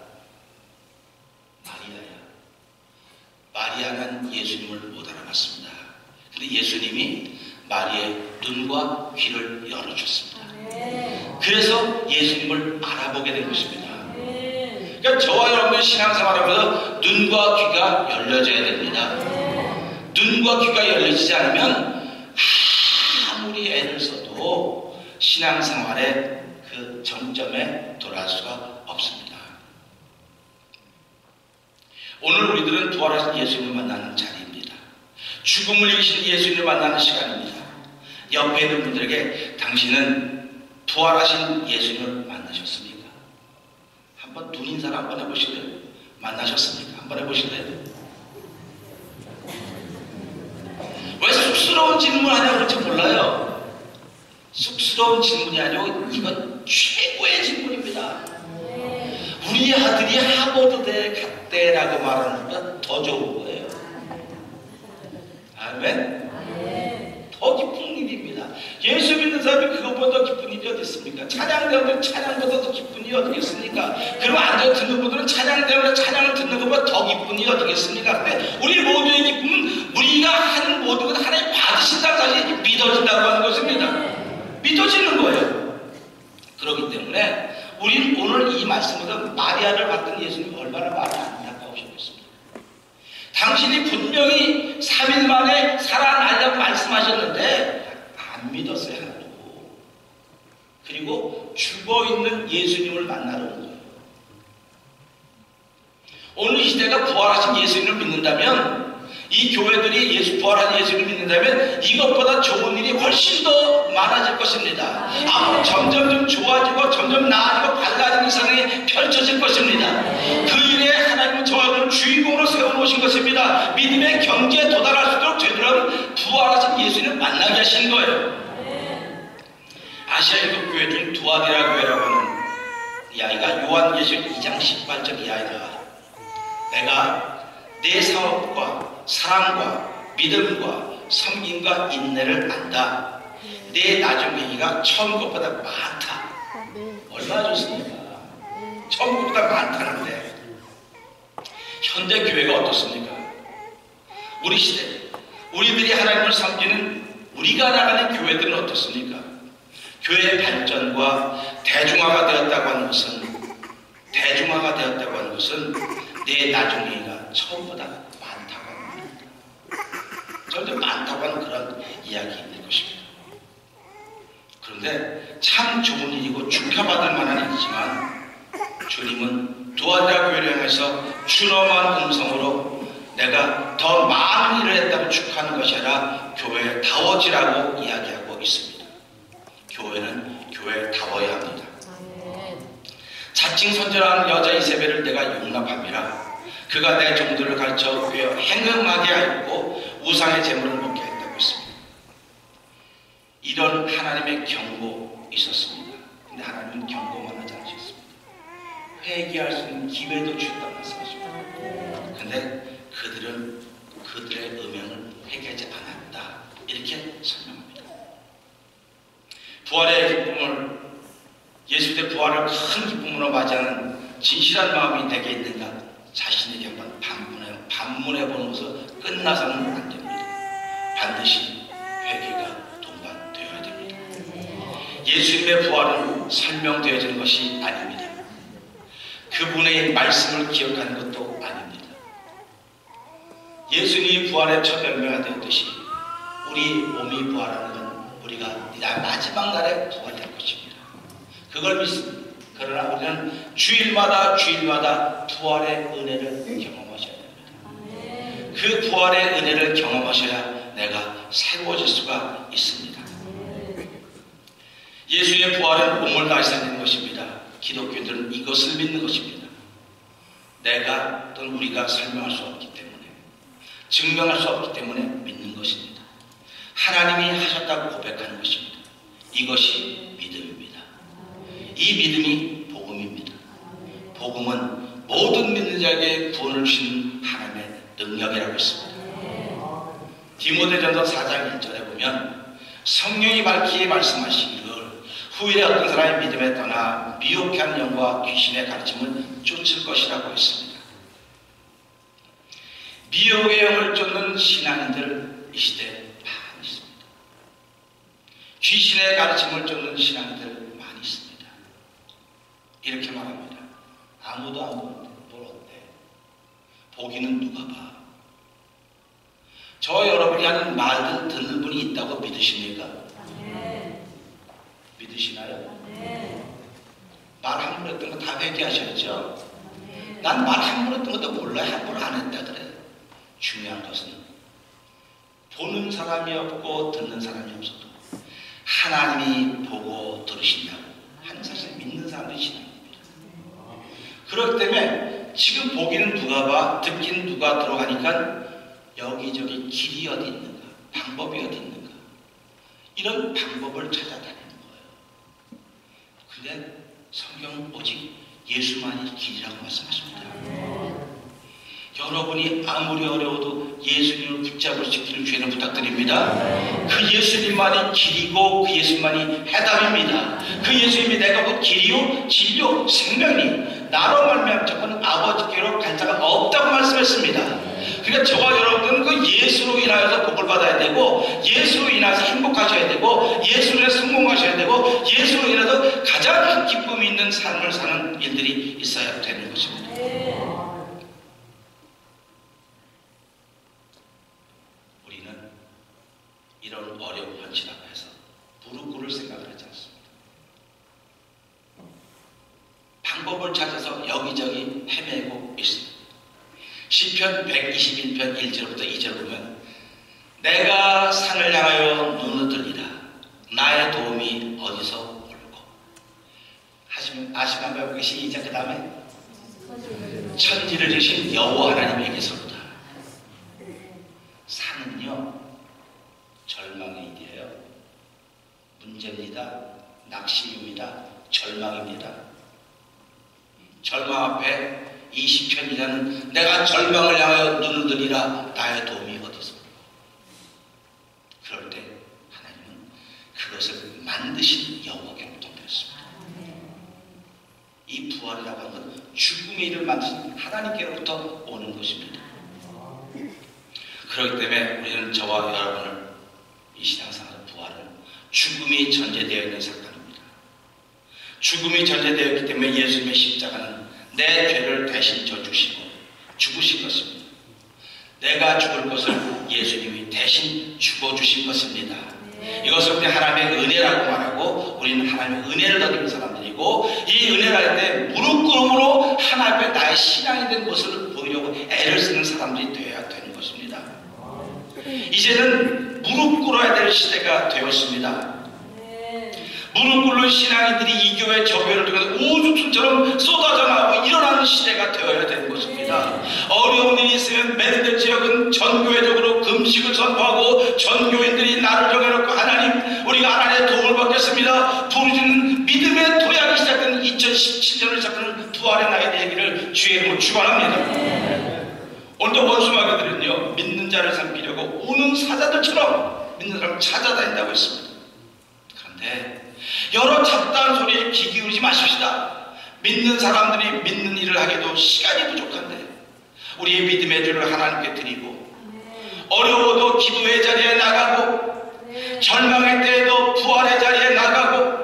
마리아는 예수님을 못 알아봤습니다. 근데 예수님이 마리아의 눈과 귀를 열어줬습니다. 그래서 예수님을 알아보게 된 것입니다. 그러니까 저와 여러분의 신앙생활하면서 눈과 귀가 열려져야 됩니다. 눈과 귀가 열려지지 않으면 아무리 애를 써도 신앙생활의 그 정점에 돌아갈 수가 없습니다. 오늘 우리들은 부활하신 예수님을 만나는 자리입니다. 죽음을 이기신 예수님을 만나는 시간입니다. 옆에 있는 분들에게 당신은 부활하신 예수님을 만나셨습니까? 한번 눈인사를 한번 해보실래요? 만나셨습니까? 한번 해보실래요? 왜 쑥스러운 질문을 하냐고 그럴지 몰라요. 쑥스러운 질문이 아니고 이건 최고의 질문입니다. 우리 아들이 하버드대에 갔대라고 말하는 것보다 더 좋은 거예요. 아멘? 더 기쁜 일입니다. 예수 믿는 사람이 그것보다 더 기쁜 일이 어디 있습니까? 찬양대원들 찬양보다 더 기쁜 일이 어디겠습니까? 그럼 앉아 듣는 분들은 찬양대원들 찬양을 듣는 것보다 더 기쁜 일이 어디겠습니까? 근데 우리 모두의 기쁨은 우리가 하는 모든 것 하나님 받으신다는 사실이 믿어진다고 하는 것입니다. 믿어지는 거예요. 그렇기 때문에 우리는 오늘 이 말씀보다 마리아를 봤던 예수님이 얼마나 많이 안타까우셨겠습니까? 당신이 분명히 3일 만에 살아나려고 말씀하셨는데 안 믿었어요, 하나도. 그리고 죽어있는 예수님을 만나러 온 거예요. 오늘 이 시대가 부활하신 예수님을 믿는다면, 이 교회들이 부활한 예수님을 믿는다면 이것보다 좋은 일이 훨씬 더 많아질 것입니다. 앞으로 점점 좋아지고 점점 나아지고 밝아지는 세상이 펼쳐질 것입니다. 그 일에 하나님은 저를 주인공으로 세워놓으신 것입니다. 믿음의 경지에 도달할 수 있도록 저희들은 부활하신 예수님을 만나게 하신 거예요. 아시아 일곱 교회 중 두아디라 교회라고 하는 이 아이가 요한계시록 2장 18절 이 아이가 내가 내 사업과 사랑과 믿음과 섬김과 인내를 안다. 내 나중 행위가 처음 것보다 많다. 얼마나 좋습니까? 처음 것보다 많다는데 현대 교회가 어떻습니까? 우리 시대 우리들이 하나님을 섬기는 우리가 나가는 교회들은 어떻습니까? 교회의 발전과 대중화가 되었다고 하는 것은 내 나중 행위가 처음보다 많다고 합니다. 점점 많다고 하는 그런 이야기일 것입니다. 그런데 참 좋은 일이고 축하받을 만한 일이지만 주님은 두아디라 교회를 향해서 준엄한 음성으로 내가 더 많은 일을 했다고 축하하는 것이 아니라 교회다워지라고 이야기하고 있습니다. 교회는 교회다워야 합니다. 자칭 선지라는 여자 이세벨을 내가 용납함이라. 그가 내 종들을 가르쳐 행음하게 하였고 우상의 제물을 먹게 했다고 했습니다. 이런 하나님의 경고 있었습니다. 근데 하나님은 경고만 하지 않으셨습니다. 회개할 수 있는 기회도 주셨다고 말씀하십니다. 근데 그들은 그들의 음행을 회개하지 않았다. 이렇게 설명합니다. 부활의 기쁨을 예수의 부활을 큰 기쁨으로 맞이하는 진실한 마음이 내게 있는가 자신에게 한번 반문해 보는 것은 끝나서는 안 됩니다. 반드시 회개가 동반되어야 됩니다. 예수님의 부활은 설명되어지는 것이 아닙니다. 그분의 말씀을 기억하는 것도 아닙니다. 예수님이 부활의 첫 열매가 되었듯이 우리 몸이 부활하는 건 우리가 마지막 날에 부활될 것입니다. 그걸 믿습니다. 그러나 우리는 주일마다 부활의 은혜를 경험하셔야 됩니다. 그 부활의 은혜를 경험하셔야 내가 새로워질 수가 있습니다. 예수의 부활은 몸을 다하셔야 되는 것입니다. 기독교인들은 이것을 믿는 것입니다. 내가 또는 우리가 설명할 수 없기 때문에, 증명할 수 없기 때문에 믿는 것입니다. 하나님이 하셨다고 고백하는 것입니다. 이것이 믿음입니다. 이 믿음이 복음입니다. 복음은 모든 믿는 자에게 구원을 주시는 하나님의 능력이라고 했습니다. 디모데전서 4장 1절에 보면 성령이 밝히 말씀하시기를 후일에 어떤 사람이 믿음에 떠나 미혹해 하는 영과 귀신의 가르침을 쫓을 것이라고 했습니다. 미혹의 영을 쫓는 신앙인들 이 시대에 많이 있습니다. 귀신의 가르침을 쫓는 신앙인들 많이 있습니다. 이렇게 말합니다. 아무도 안 보는데 뭘 어때? 보기는 누가 봐? 저 여러분이 하는 말들 듣는 분이 있다고 믿으십니까? 믿으시나요? 말 함부로 했던 거 다 회개하셔야죠. 난 말 함부로 했던 것도 몰라. 함부로 안 했다 그래. 중요한 것은 보는 사람이 없고 듣는 사람이 없어도 하나님이 보고 들으신다고 하는 사실을 믿는 사람들이 신앙입니다. 그렇기 때문에 지금 보기는 누가 봐, 듣기는 누가 들어가니까 여기저기 길이 어디 있는가, 방법이 어디 있는가, 이런 방법을 찾아다니는 거예요. 근데 성경은 오직 예수만이 길이라고 말씀하십니다. 여러분이 아무리 어려워도 예수님을 붙잡을 수 있기를 주의를 부탁드립니다. 그 예수님만이 길이고 그 예수님만이 해답입니다. 그 예수님이 내가 곧 길이요 진리요 생명이니 나로 말미암아 저는 아버지께로 갈 자가 없다고 말씀했습니다. 그러니까 저와 여러분들은 그 예수로 인하여서 복을 받아야 되고, 예수로 인해서 행복하셔야 되고, 예수로 인해서 성공하셔야 되고, 예수로 인해서 가장 기쁨이 있는 삶을 사는 일들이 있어야 되는 것입니다. 우리는 이런 어려운 현실 앞에서 무릎 꿇을 생각을 하지 않습니다. 방법을 찾아서 여기저기 헤매고 있습니다. 시편 121편 1절부터 2절 보면 내가 산을 향하여 눈을 들리라. 나의 도움이 어디서 올고. 아시면 한번 해볼게요. 시작. 그 다음에 천지를 지으신 여호와 하나님에게서로다. 산은요 절망의 일이에요. 문제입니다. 낙심입니다. 절망입니다. 절망 앞에 이 시편이라는 내가 절망을 향하여 눈을 들이라. 나의 도움이 어디서? 그럴 때 하나님은 그것을 만드신 여호와께로 돌렸습니다. 이 부활이라고 하는 건 죽음의 일을 만드신 하나님께로부터 오는 것입니다. 그렇기 때문에 우리는 저와 여러분을 이 신앙생활 부활을 죽음이 전제되어 있는 사건입니다. 죽음이 전제되어 있기 때문에 예수님의 십자가는 내 죄를 대신 져주시고 죽으신 것입니다. 내가 죽을 것을 예수님이 대신 죽어주신 것입니다. 이것을 우리 하나님의 은혜라고 말하고, 우리는 하나님의 은혜를 얻은 사람들이고, 이 은혜를 할 때 무릎 꿇음으로 하나님 앞에 나의 신앙이 된 것을 보이려고 애를 쓰는 사람들이 되어야 되는 것입니다. 이제는 무릎 꿇어야 될 시대가 되었습니다. 무릎 꿇는 신앙인들이 이 교회 저 교회를 통해서 우주처럼 쏟아져 나오고 일어나는 시대가 되어야 되는 것입니다. 어려운 일이 있으면 맨들 지역은 전교회적으로 금식을 선포하고 전교인들이 날을 정해놓고 하나님 우리가 하나님의 도움을 받겠습니다. 부르짖는 믿음의 도약이 시작된 2017년을 시작하는 부활의 나에 되기를 주의 이름으로 축원합니다. 오늘도 원수마귀들은요 믿는 자를 삼키려고 우는 사자들처럼 믿는 사람을 찾아다닌다고 했습니다. 그런데 여러 잡다한 소리에 귀 기울이지 마십시다. 믿는 사람들이 믿는 일을 하기도 시간이 부족한데 우리의 믿음의 주를 하나님께 드리고, 어려워도 기도의 자리에 나가고, 절망의 때에도 부활의 자리에 나가고,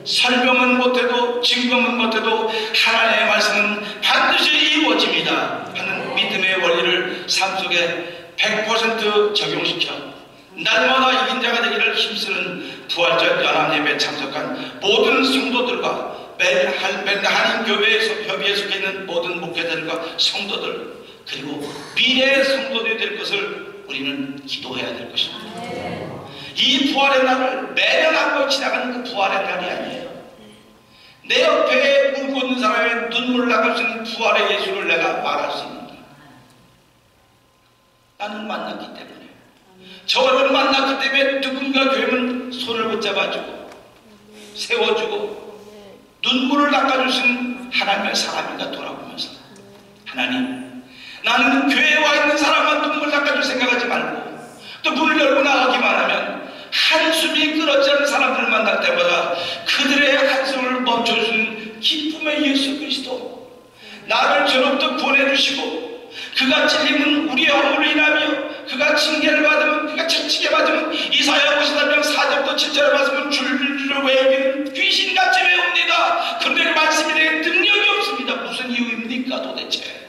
설명은 못해도 증명은 못해도 하나님의 말씀은 반드시 이루어집니다 하는 믿음의 원리를 삶 속에 100% 적용시켜 날마다 이긴 자가 되기를 힘쓰는 부활절 연합예배에 참석한 모든 성도들과 매일 한인교회에서 협의에 속해 있는 모든 목회자들과 성도들, 그리고 미래의 성도들이 될 것을 우리는 기도해야 될 것입니다. 이 부활의 날을 매년 한 번 지나가는 그 부활의 날이 아니에요. 내 옆에 울고 있는 사람의 눈물 나갈 수 있는 부활의 예수를 내가 말할 수 있는가? 나는 만났기 때문에, 저를 만났기 때문에 누군가 교회는 손을 붙잡아주고 세워주고 눈물을 닦아줄 수 있는 하나님의 사람인가 돌아보면서, 하나님, 나는 교회에 와 있는 사람만 눈물 닦아줄 생각하지 말고 또 문을 열고 나가기만 하면 한숨이 끊어지지 않는 사람들을 만날 때마다 그들의 한숨을 멈춰주는 기쁨의 예수 그리스도, 나를 죄로부터 구원해 주시고 그가 찔림은 우리의 허물을 인하며 그가 징계를 받으면, 그가 채찍에 받으면 이사야 53장 4절부터 7절에 받으면 줄줄줄 외우기는 귀신같이 외웁니다. 그런데 그 말씀이 내게 능력이 없습니다. 무슨 이유입니까 도대체?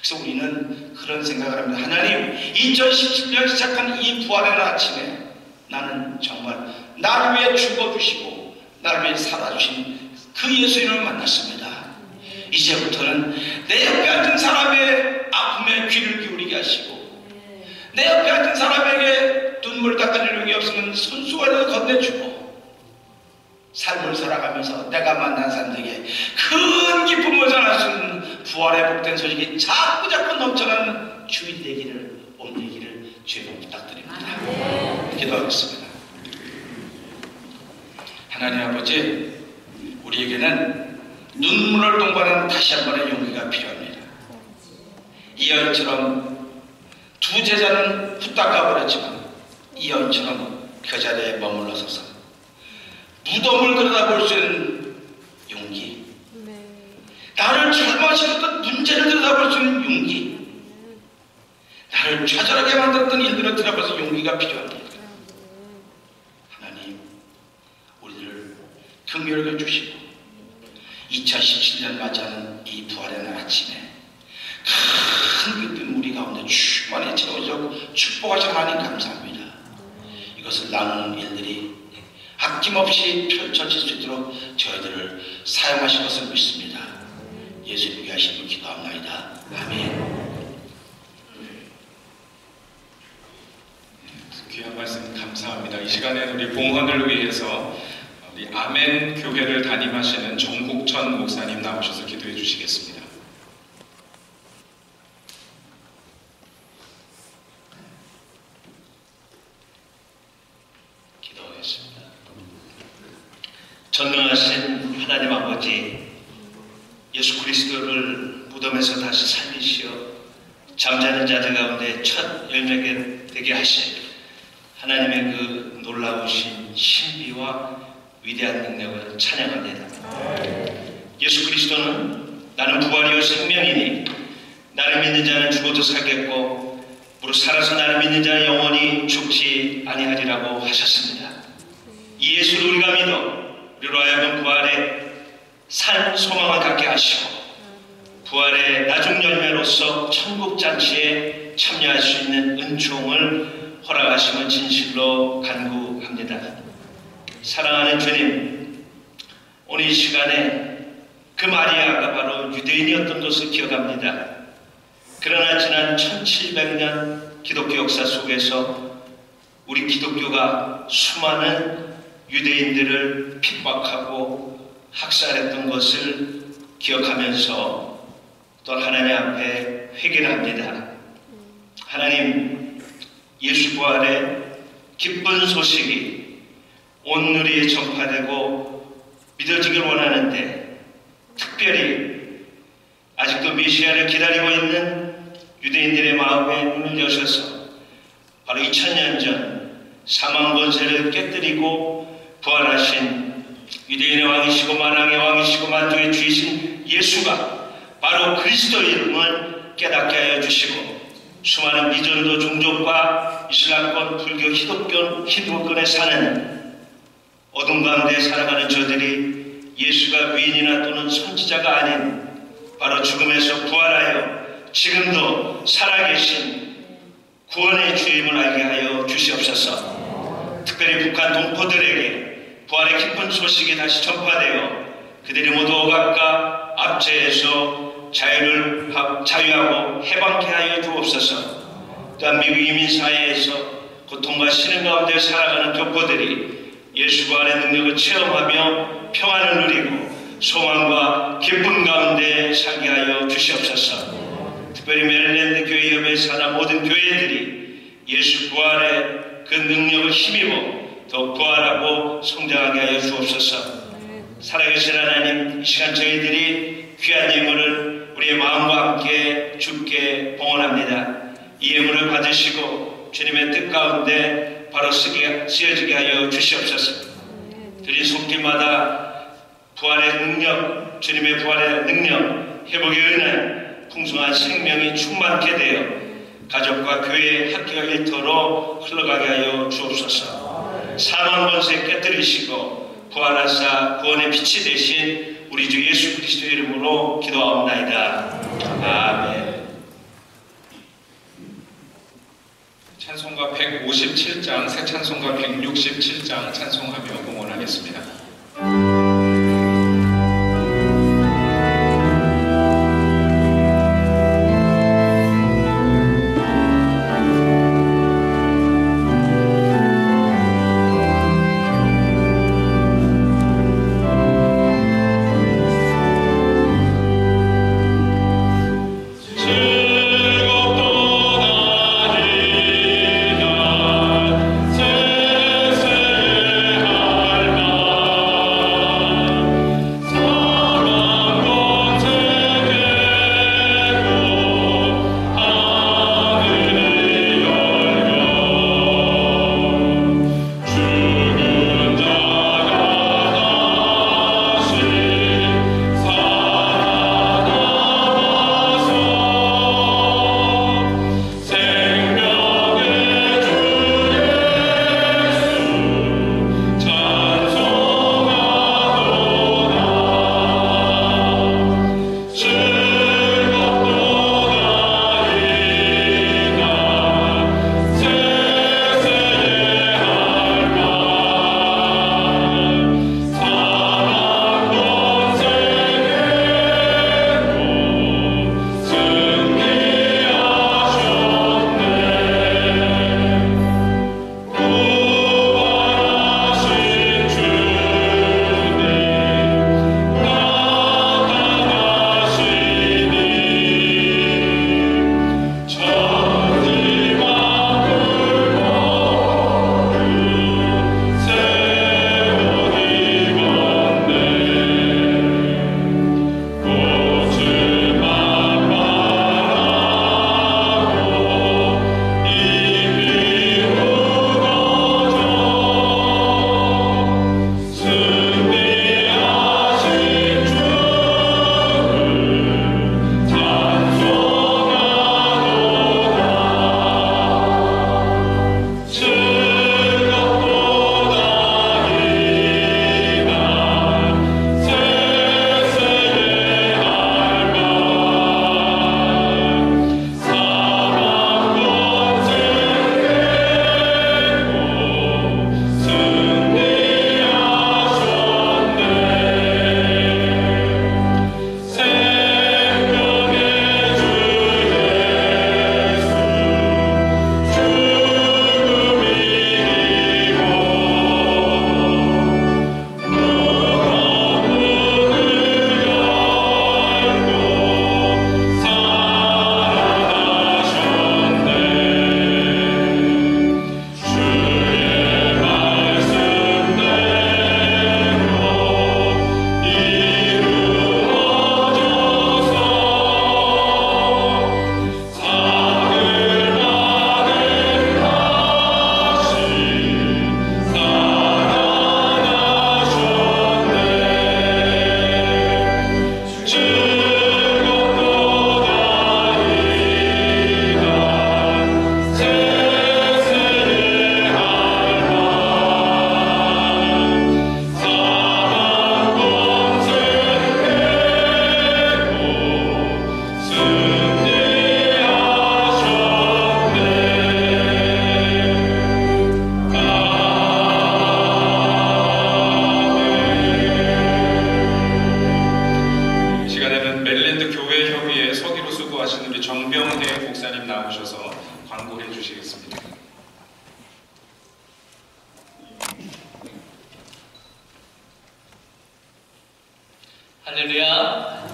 그래서 우리는 그런 생각을 합니다. 하나님, 2017년 시작한 이 부활의 날 아침에 나는 정말 나를 위해 죽어주시고 나를 위해 살아주신 그 예수님을 만났습니다. 이제부터는 내 옆에 앉은 사람의 아픔에 귀를 기울이게 하시고 내 옆에 앉은 사람에게 눈물 닦아줄 용이 없으면 손수건을 건네주고 삶을 살아가면서 내가 만난 사람들에게 큰 기쁨을 전할 수 있는 부활의 복된 소식이 자꾸 넘쳐나는 주일 되기를, 옮기기를 주님 부탁드립니다. 기도하겠습니다. 하나님 아버지, 우리에게는 눈물을 동반하는 다시 한 번의 용기가 필요합니다. 이 여인처럼 두 제자는 후딱 버렸지만 이 여인처럼 그 자리에 머물러 서서 무덤을 들여다볼 수 있는 용기, 나를 잘못했던 문제를 들여다볼 수 있는 용기, 나를 좌절하게 만들었던 일들을 들여다볼 수 있는 용기가 필요합니다. 하나님, 우리들을 긍휼하게 주시고 2017년 맞이하는 이 부활의 날 아침에 큰 기쁨 우리 가운데 충만히 채워져 축복하신 하나님 감사합니다. 이것을 나누는 일들이 아낌없이 펼쳐질 수 있도록 저희들을 사용하실 것을 믿습니다. 예수님 위하심을 기도합나이다. 아멘. 귀한 말씀 감사합니다. 이 시간에는 우리 봉헌을 위해서 우리 아멘 교회를 담임하시는 정국천 목사님 나오셔서 기도해 주시겠습니다. 기도하겠습니다. 전능하신 하나님 아버지, 예수 그리스도를 무덤에서 다시 살리시어 잠자는 자들 가운데 첫 열매게 되게 하신 하나님의 그 놀라우신 신비와 위대한 능력을 찬양합니다. 예수 그리스도는 나는 부활이요 생명이니 나를 믿는 자는 죽어도 살겠고 무릇 살아서 나를 믿는 자는 영원히 죽지 아니하리라고 하셨습니다. 이 예수를 우리가 믿어 우리로 하여금 부활의 산 소망을 갖게 하시고 부활의 나중 열매로서 천국잔치에 참여할 수 있는 은총을 허락하심을 진실로 간구합니다. 사랑하는 주님, 오늘 이 시간에 그 마리아가 바로 유대인이었던 것을 기억합니다. 그러나 지난 1700년 기독교 역사 속에서 우리 기독교가 수많은 유대인들을 핍박하고 학살했던 것을 기억하면서 또 하나님 앞에 회개를 합니다. 하나님, 예수 부활의 기쁜 소식이 온 누리에 전파되고 믿어지길 원하는데, 특별히 아직도 메시아를 기다리고 있는 유대인들의 마음에 문을 여셔서 바로 2000년 전 사망 권세를 깨뜨리고 부활하신 유대인의 왕이시고 만왕의 왕이시고 만주의 주이신 예수가 바로 그리스도의 이름을 깨닫게 하여 주시고, 수많은 미전도 종족과 이슬람권, 불교, 히두교권에 사는 어둠 가운데 살아가는 저들이 예수가 위인이나 또는 선지자가 아닌 바로 죽음에서 부활하여 지금도 살아계신 구원의 주임을 알게 하여 주시옵소서. 특별히 북한 동포들에게 부활의 기쁜 소식이 다시 전파되어 그들이 모두 억압과 압제에서 자유하고 해방케 하여 주옵소서. 또한 미국 이민사회에서 고통과 신음 가운데 살아가는 교포들이 예수가 안의 능력을 체험하며 평안을 누리고 소망과 기쁨 가운데 살게 하여 주시옵소서. 특별히 메릴랜드 교회협에 사는 모든 교회들이 예수 부활의 그 능력을 힘입어 더 부활하고 성장하게 하여 주옵소서. 살아계신 하나님, 이 시간 저희들이 귀한 예물을 우리의 마음과 함께 주께 봉헌합니다. 이 예물을 받으시고 주님의 뜻 가운데 바로 쓰여지게 하여 주시옵소서. 드린 손길마다 부활의 능력, 주님의 부활의 능력, 회복의 은혜, 풍성한 생명이 충만케 되어 가족과 교회, 학교가 일터로 흘러가게 하여 주옵소서. 사망 권세 깨뜨리시고 부활하사 구원의 빛이 되신 우리 주 예수 그리스도 이름으로 기도하옵나이다. 아멘. 찬송가 157장, 새 찬송가 167장 찬송하며 봉헌하겠습니다. 즐겁던 날이 날 세세할 날 김영태 목사님 나오셔서 광고해 주시겠습니다. 할렐루야.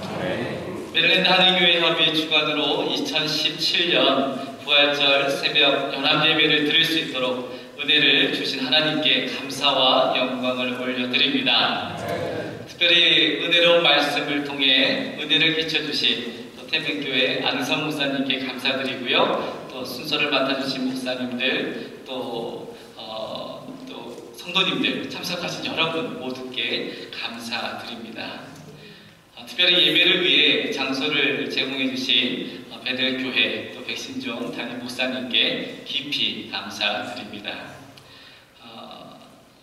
메릴랜드 한인교회 협의 주관으로 2017년 부활절 새벽 연합예배를 드릴 수 있도록 은혜를 주신 하나님께 감사와 영광을 올려드립니다. 특별히 은혜로운 말씀을 통해 은혜를 끼쳐주신 태백교회 안성 목사님께 감사드리고요. 또 순서를 맡아주신 목사님들, 또 성도님들, 참석하신 여러분 모두께 감사드립니다. 특별히 예배를 위해 장소를 제공해 주신 베들교회 또 백신종 담임 목사님께 깊이 감사드립니다.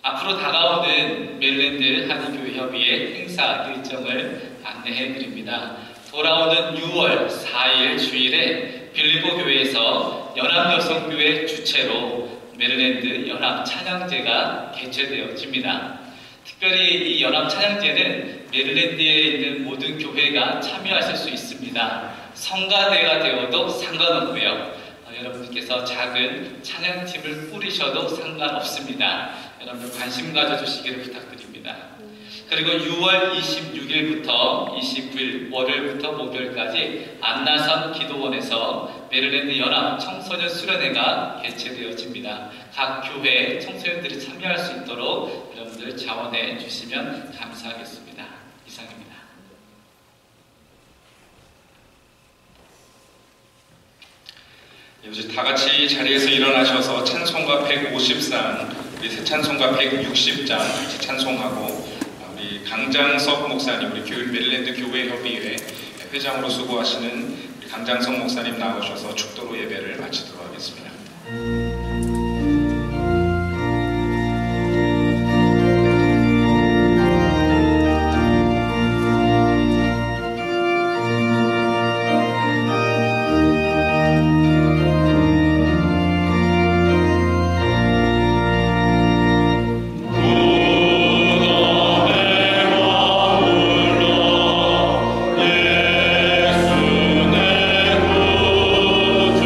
앞으로 다가오는 메릴랜드 한인교회 협의회 행사 일정을 안내해 드립니다. 돌아오는 6월 4일 주일에 빌리보 교회에서 연합여성교회 주최로 메릴랜드 연합 찬양제가 개최되어집니다. 특별히 이 연합 찬양제는 메릴랜드에 있는 모든 교회가 참여하실 수 있습니다. 성가대가 되어도 상관없고요. 여러분들께서 작은 찬양팀을 꾸리셔도 상관없습니다. 여러분들 관심 가져주시기를 부탁드립니다. 그리고 6월 26일부터 29일 월요일부터 목요일까지 안나선 기도원에서 메릴랜드 연합 청소년 수련회가 개최되어집니다. 각 교회 청소년들이 참여할 수 있도록 여러분들 자원해 주시면 감사하겠습니다. 이상입니다. 이제 다 같이 자리에서 일어나셔서 찬송가 150장, 우리 새 찬송가 160장 같이 찬송하고 우리 강장석 목사님, 우리 메릴랜드 교회 협의회 회장으로 수고하시는 우리 강장석 목사님 나오셔서 축도로 예배를 마치도록 하겠습니다. 예수 내 구주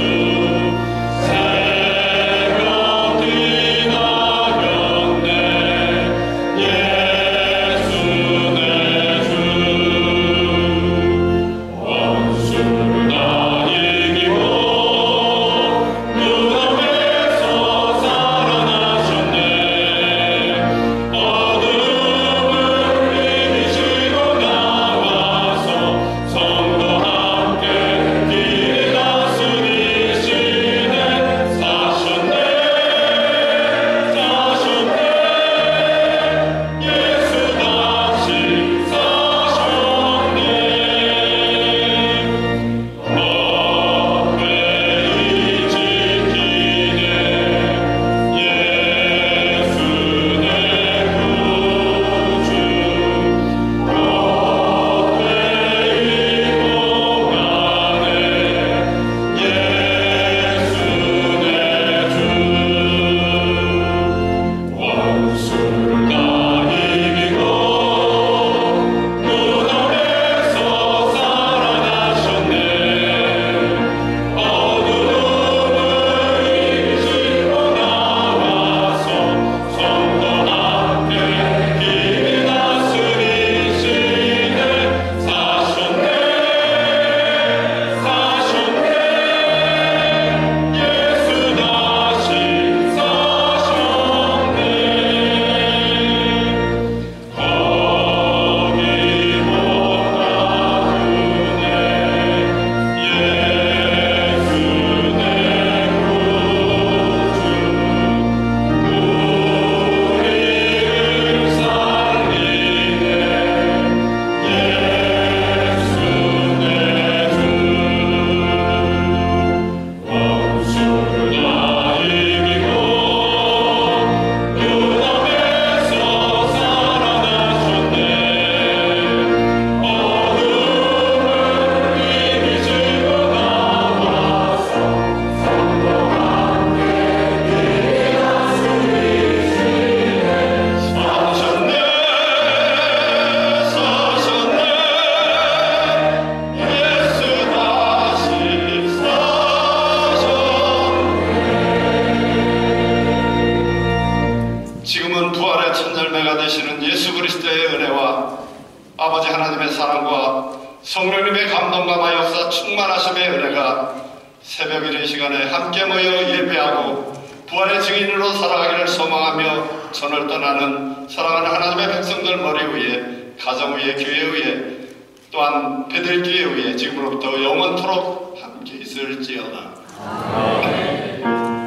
새벽 이른 시간에 함께 모여 예배하고 부활의 증인으로 살아가기를 소망하며 전을 떠나는 사랑하는 하나님의 백성들 머리 위에, 가정 위에, 교회 위에, 또한 베들기에 위에 지금으로부터 영원토록 함께 있을지어다. 아멘.